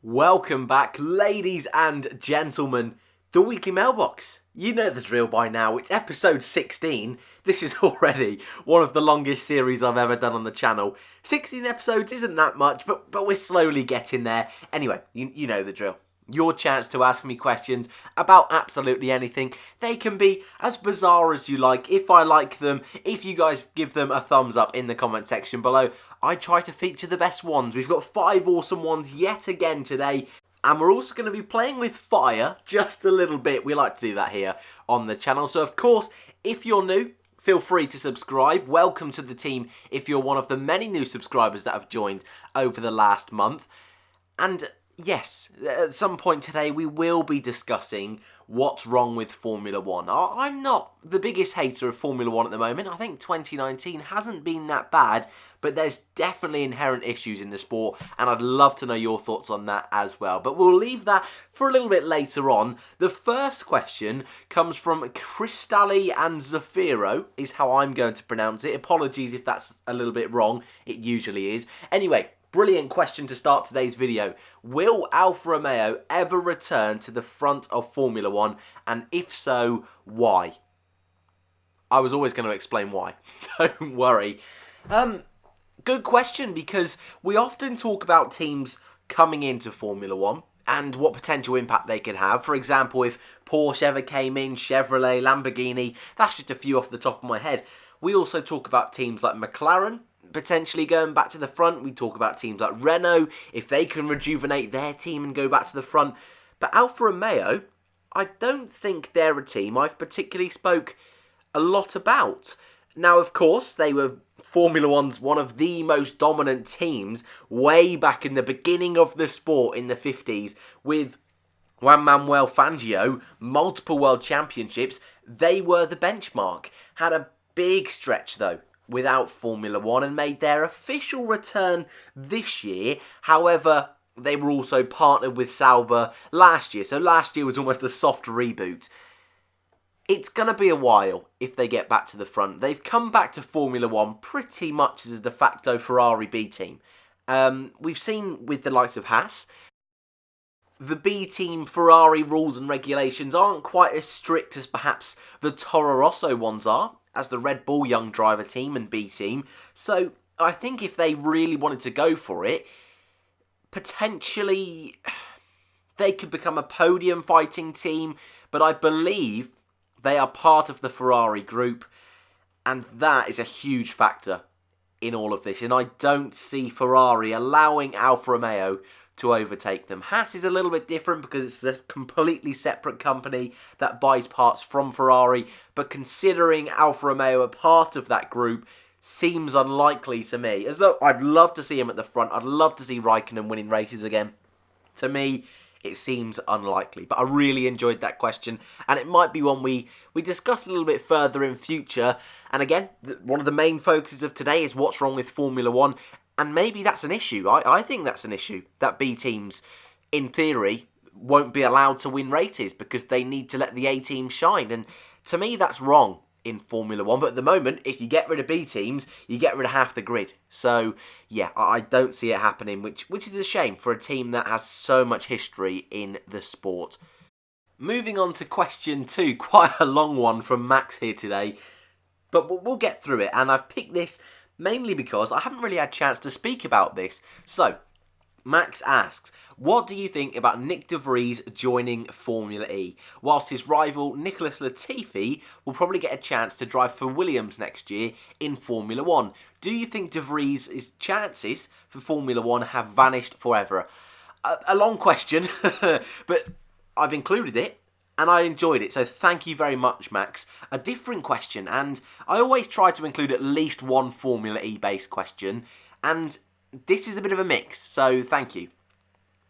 Welcome back, ladies and gentlemen, the weekly mailbox. You know the drill by now, it's episode 16. This is already one of the longest series I've ever done on the channel. 16 episodes isn't that much, but we're slowly getting there. Anyway, you know the drill. Your chance to ask me questions about absolutely anything. They can be as bizarre as you like, if I like them, if you guys give them a thumbs up in the comment section below. I try to feature the best ones. We've got 5 awesome ones yet again today. And we're also going to be playing with fire just a little bit. We like to do that here on the channel. So of course, if you're new, feel free to subscribe. Welcome to the team if you're one of the many new subscribers that have joined over the last month. And yes, at some point today we will be discussing what's wrong with Formula 1. I'm not the biggest hater of Formula 1 at the moment. I think 2019 hasn't been that bad, but there's definitely inherent issues in the sport, and I'd love to know your thoughts on that as well. But we'll leave that for a little bit later on. The first question comes from Cristalli and Zafiro, is how I'm going to pronounce it. Apologies if that's a little bit wrong. It usually is. Anyway, brilliant question to start today's video. Will Alfa Romeo ever return to the front of Formula 1? And if so, why? I was always going to explain why. Don't worry. Good question, because we often talk about teams coming into Formula 1 and what potential impact they could have. For example, if Porsche ever came in, Chevrolet, Lamborghini, that's just a few off the top of my head. We also talk about teams like McLaren potentially going back to the front. We talk about teams like Renault, if they can rejuvenate their team and go back to the front. But Alfa Romeo, I don't think they're a team I've particularly spoke a lot about. Now, of course, they were Formula 1's one of the most dominant teams way back in the beginning of the sport in the 50s with Juan Manuel Fangio, multiple world championships. They were the benchmark. Had a big stretch, though, without Formula 1 and made their official return this year. However, they were also partnered with Sauber last year. So last year was almost a soft reboot. It's going to be a while if they get back to the front. They've come back to Formula 1 pretty much as a de facto Ferrari B team. We've seen with the likes of Haas, the B team Ferrari rules and regulations aren't quite as strict as perhaps the Toro Rosso ones are, as the Red Bull young driver team and B team. So I think if they really wanted to go for it, potentially they could become a podium fighting team, but I believe they are part of the Ferrari group, and that is a huge factor in all of this. And I don't see Ferrari allowing Alfa Romeo to overtake them. Haas is a little bit different because it's a completely separate company that buys parts from Ferrari, but considering Alfa Romeo a part of that group seems unlikely to me. As though I'd love to see him at the front, I'd love to see Raikkonen winning races again. To me, it seems unlikely, but I really enjoyed that question, and it might be one we discuss a little bit further in future. And again, one of the main focuses of today is what's wrong with Formula 1, and maybe that's an issue. I think that's an issue, that B teams, in theory, won't be allowed to win races because they need to let the A team shine, and to me that's wrong in Formula 1, but at the moment, if you get rid of B teams, you get rid of half the grid. So, yeah, I don't see it happening, which is a shame for a team that has so much history in the sport. Moving on to question 2, quite a long one from Max here today, but we'll get through it, and I've picked this mainly because I haven't really had a chance to speak about this. So, Max asks, what do you think about Nick de Vries joining Formula E? Whilst his rival Nicholas Latifi will probably get a chance to drive for Williams next year in Formula 1. Do you think de Vries' chances for Formula 1 have vanished forever? A long question, but I've included it and I enjoyed it, so thank you very much, Max. A different question, and I always try to include at least one Formula E based question, and this is a bit of a mix, so thank you.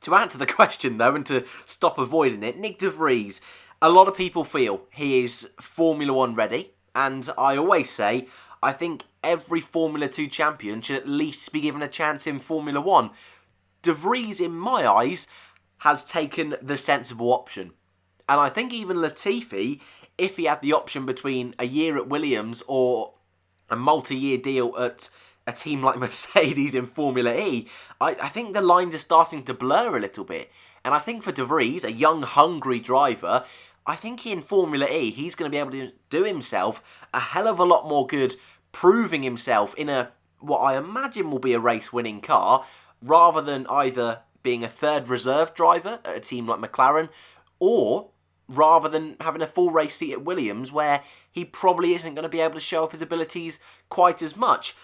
To answer the question, though, and to stop avoiding it, Nick de Vries, a lot of people feel he is Formula 1 ready, and I always say, I think every Formula 2 champion should at least be given a chance in Formula 1. De Vries, in my eyes, has taken the sensible option. And I think even Latifi, if he had the option between a year at Williams or a multi-year deal at a team like Mercedes in Formula E, I think the lines are starting to blur a little bit. And I think for De Vries, a young, hungry driver, I think in Formula E, he's going to be able to do himself a hell of a lot more good, proving himself in what I imagine will be a race-winning car, rather than either being a third reserve driver at a team like McLaren, or rather than having a full race seat at Williams, where he probably isn't going to be able to show off his abilities quite as much.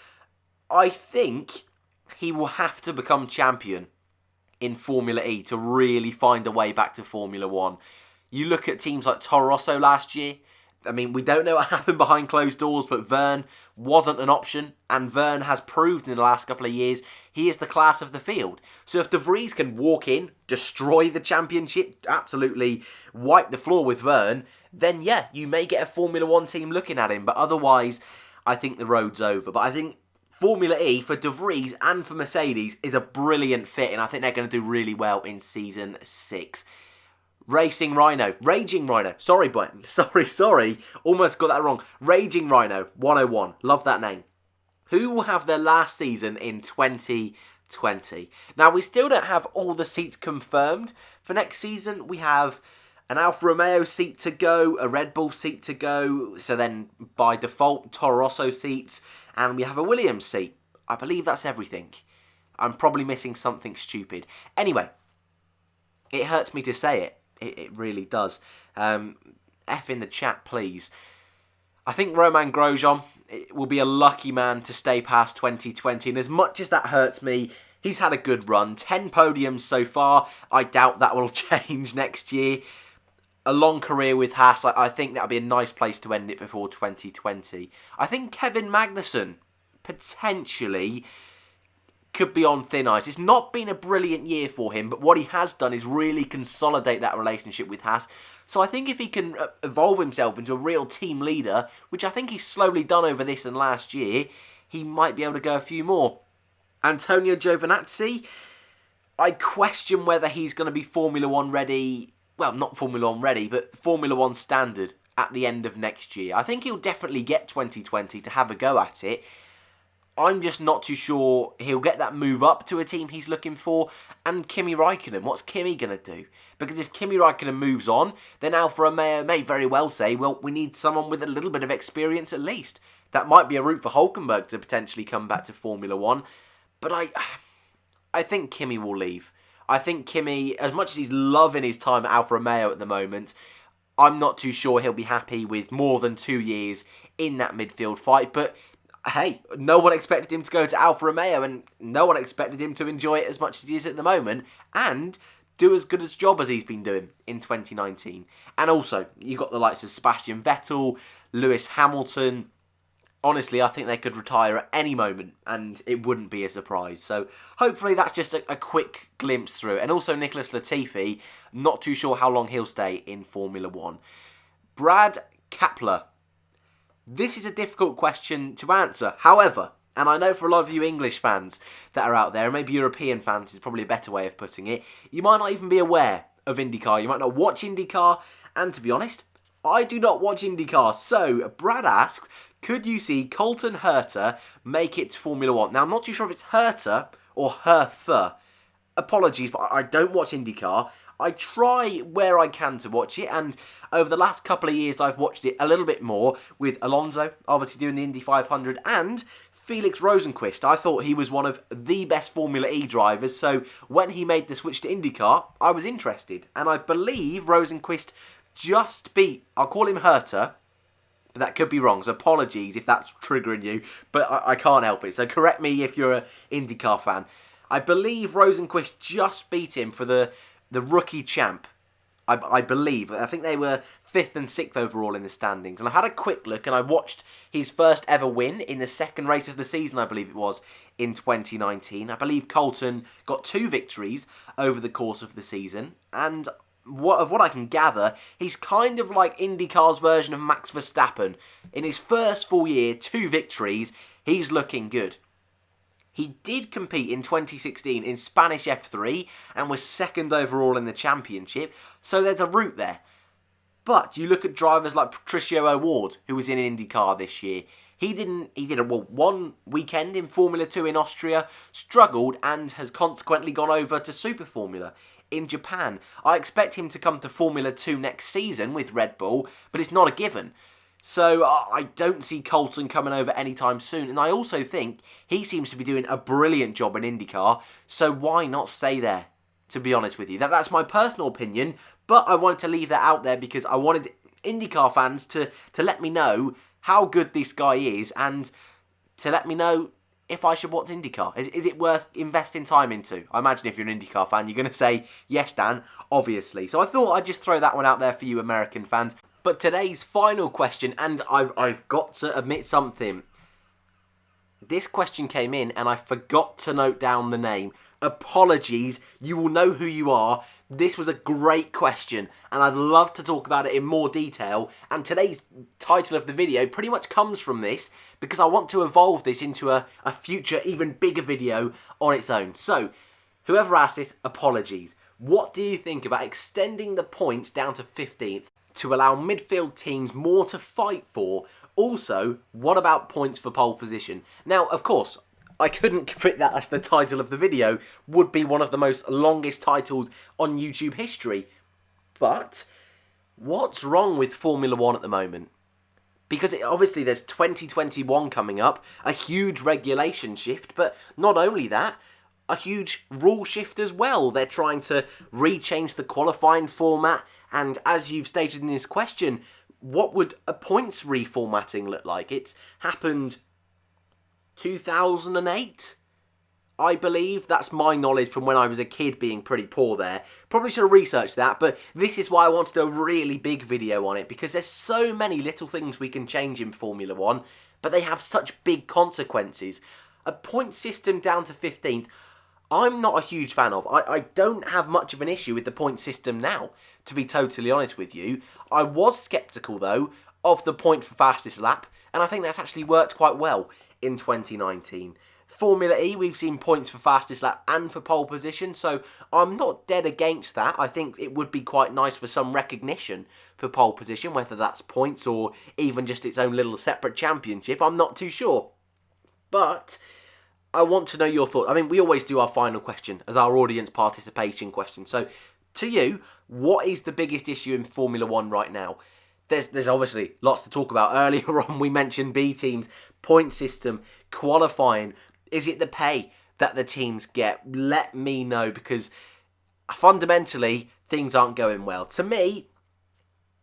I think he will have to become champion in Formula E to really find a way back to Formula 1. You look at teams like Toro Rosso last year. I mean, we don't know what happened behind closed doors, but Verne wasn't an option, and Verne has proved in the last couple of years he is the class of the field. So if De Vries can walk in, destroy the championship, absolutely wipe the floor with Verne, then yeah, you may get a Formula 1 team looking at him, but otherwise, I think the road's over. But I think Formula E for De Vries and for Mercedes is a brilliant fit, and I think they're going to do really well in Season 6. Raging Rhino, sorry, almost got that wrong. Raging Rhino, 101, love that name. Who will have their last season in 2020? Now, we still don't have all the seats confirmed for next season. We have an Alfa Romeo seat to go, a Red Bull seat to go, so then by default, Toro Rosso seats, and we have a Williams seat. I believe that's everything. I'm probably missing something stupid. Anyway, it hurts me to say it. It really does. F in the chat, please. I think Romain Grosjean will be a lucky man to stay past 2020. And as much as that hurts me, he's had a good run. 10 podiums so far. I doubt that will change next year. A long career with Haas. I think that would be a nice place to end it before 2020. I think Kevin Magnussen potentially could be on thin ice. It's not been a brilliant year for him, but what he has done is really consolidate that relationship with Haas. So I think if he can evolve himself into a real team leader, which I think he's slowly done over this and last year, he might be able to go a few more. Antonio Giovinazzi, I question whether he's going to be Formula 1 ready, well, not Formula 1 ready, but Formula 1 standard at the end of next year. I think he'll definitely get 2020 to have a go at it. I'm just not too sure he'll get that move up to a team he's looking for. And Kimi Raikkonen, what's Kimi going to do? Because if Kimi Raikkonen moves on, then Alfa Romeo may very well say, well, we need someone with a little bit of experience at least. That might be a route for Hülkenberg to potentially come back to Formula 1. But I think Kimi will leave. I think Kimi, as much as he's loving his time at Alfa Romeo at the moment, I'm not too sure he'll be happy with more than 2 years in that midfield fight. But hey, no one expected him to go to Alfa Romeo, and no one expected him to enjoy it as much as he is at the moment, and do as good a job as he's been doing in 2019. And also, you've got the likes of Sebastian Vettel, Lewis Hamilton. Honestly, I think they could retire at any moment, and it wouldn't be a surprise. So hopefully that's just a quick glimpse through. And also Nicholas Latifi, not too sure how long he'll stay in Formula 1. Brad Kapler. This is a difficult question to answer. However, and I know for a lot of you English fans that are out there, and maybe European fans is probably a better way of putting it, you might not even be aware of IndyCar. You might not watch IndyCar, and to be honest, I do not watch IndyCar. So, Brad asks, could you see Colton Herta make it to Formula 1? Now, I'm not too sure if it's Herta or Hertha. Apologies, but I don't watch IndyCar. I try where I can to watch it, and over the last couple of years I've watched it a little bit more with Alonso, obviously doing the Indy 500, and Felix Rosenqvist. I thought he was one of the best Formula E drivers, so when he made the switch to IndyCar, I was interested. And I believe Rosenqvist just beat, I'll call him Herta, but that could be wrong, so apologies if that's triggering you, but I can't help it. So correct me if you're an IndyCar fan. I believe Rosenqvist just beat him for the rookie champ, I believe. I think they were 5th and 6th overall in the standings. And I had a quick look and I watched his first ever win in the second race of the season, I believe it was, in 2019. I believe Colton got 2 victories over the course of the season. And of what I can gather, he's kind of like IndyCar's version of Max Verstappen. In his first full year, 2 victories, he's looking good. He did compete in 2016 in Spanish F3 and was 2nd overall in the championship, so there's a route there. But you look at drivers like Patricio O'Ward, who was in IndyCar this year. He did one weekend in Formula 2 in Austria, struggled, and has consequently gone over to Super Formula in Japan. I expect him to come to Formula 2 next season with Red Bull, but it's not a given. So I don't see Colton coming over anytime soon. And I also think he seems to be doing a brilliant job in IndyCar, so why not stay there, to be honest with you? That's my personal opinion, but I wanted to leave that out there because I wanted IndyCar fans to let me know how good this guy is and to let me know if I should watch IndyCar. Is it worth investing time into? I imagine if you're an IndyCar fan, you're going to say, yes, Dan, obviously. So I thought I'd just throw that one out there for you American fans. But today's final question, and I've got to admit something. This question came in and I forgot to note down the name. Apologies, you will know who you are. This was a great question and I'd love to talk about it in more detail, and today's title of the video pretty much comes from this because I want to evolve this into a future even bigger video on its own. So, whoever asked this, apologies. What do you think about extending the points down to 15th to allow midfield teams more to fight for? Also, what about points for pole position? Now, of course, I couldn't fit that as the title of the video. Would be one of the most longest titles on YouTube history. But what's wrong with Formula 1 at the moment? Because obviously there's 2021 coming up, a huge regulation shift, but not only that, a huge rule shift as well. They're trying to rechange the qualifying format, and as you've stated in this question, what would a points reformatting look like? It's happened 2008, I believe. That's my knowledge from when I was a kid, being pretty poor there. Probably should have researched that, but this is why I wanted a really big video on it, because there's so many little things we can change in Formula 1, but they have such big consequences. A point system down to 15th, I'm not a huge fan of. I don't have much of an issue with the point system now, to be totally honest with you. I was sceptical, though, of the point for fastest lap, and I think that's actually worked quite well in 2019. Formula E, we've seen points for fastest lap and for pole position, so I'm not dead against that. I think it would be quite nice for some recognition for pole position, whether that's points or even just its own little separate championship. I'm not too sure. But I want to know your thoughts. I mean, we always do our final question as our audience participation question. So, to you, what is the biggest issue in Formula 1 right now? There's obviously lots to talk about. Earlier on, we mentioned B teams, point system, qualifying. Is it the pay that the teams get? Let me know, because fundamentally, things aren't going well. To me,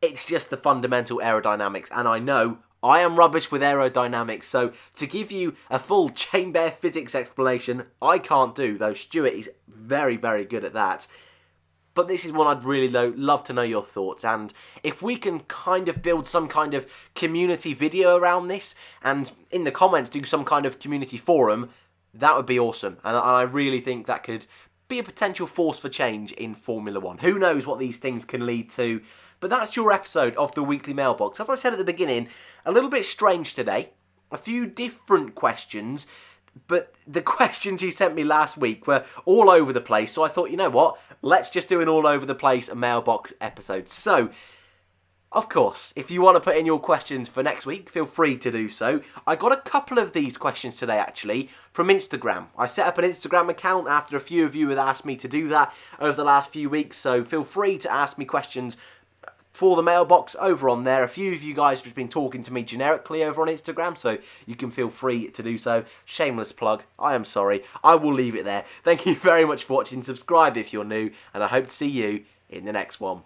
it's just the fundamental aerodynamics, and I know I am rubbish with aerodynamics, so to give you a full chain bear physics explanation, I can't do, though Stuart is very, very good at that. But this is one I'd really love to know your thoughts, and if we can kind of build some kind of community video around this, and in the comments do some kind of community forum, that would be awesome. And I really think that could be a potential force for change in Formula 1. Who knows what these things can lead to? But that's your episode of the Weekly Mailbox. As I said at the beginning, a little bit strange today. A few different questions, but the questions you sent me last week were all over the place, so I thought, you know what, let's just do an all over the place mailbox episode. So, of course, if you want to put in your questions for next week, feel free to do so. I got a couple of these questions today, actually, from Instagram. I set up an Instagram account after a few of you had asked me to do that over the last few weeks, so feel free to ask me questions for the mailbox over on there. A few of you guys have been talking to me generically over on Instagram, so you can feel free to do so. Shameless plug. I am sorry. I will leave it there. Thank you very much for watching. Subscribe if you're new, and I hope to see you in the next one.